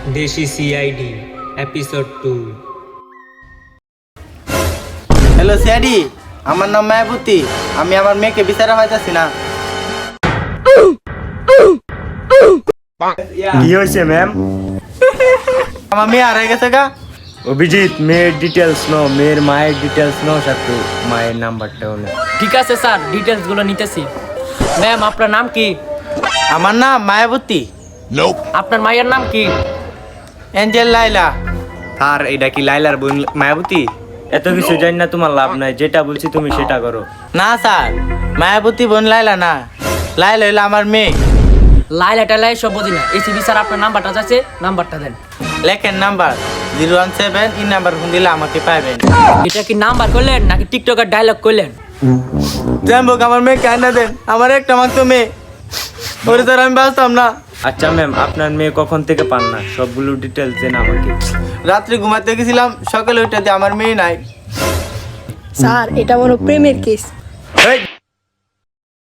দেশি CID episode 2। Hello স্যাডি, আমার নাম মায়াবতী। আমি আমার মেয়েকে বিচারা পাইতাছি না। কি হয়েছে ম্যাম? আমার মেয়ে হারিয়ে গেছে গা। অভিজিৎ, মেয়ের ডিটেলস নো, মেয়ের মায়ের ডিটেলস নো, সাথে মায়ের নাম্বারটাও নো। ঠিক আছে স্যার, ডিটেলস গুলো নিতেছি। ম্যাম, আপনার নাম কি? আমার নাম মায়াবতী। আপনার মায়ের নাম কি? এঞ্জেল লাইলা। স্যার, এটা কি লাইলার বোন মায়াবতী? এত কিছু জানি না, তোমার লাভ নাই। যেটা বলছি তুমি সেটা করো। না স্যার, মায়াবতী বোন লাইলা না, লাইলা হইলো আমার মেয়ে। লাইলা টালাই সব বুঝি না। এসিবি স্যার আপনার নাম্বারটা আছে, নাম্বারটা দেন। লেখেন নাম্বার 017। এই নাম্বার ফোন দিলে আমাকে পাইবেন। এটা কি নাম্বার করলেন নাকি টিকটকের ডায়লগ করলেন? জানবো আমার মেয়ে কেন দেন, আমার একটা মাত্র মেয়ে, ওরে তো আর আমি বাঁচতাম না। আচ্ছা ম্যাম, আপনার মেয়ে কখন থেকে পান না? সবগুলো ডিটেলস দেন আমাকে। রাত্রে ঘুমাতে গেছিলাম, সকালে উঠে আমার মেয়ে নাই। স্যার, এটা মনে হয় প্রেমের কেস।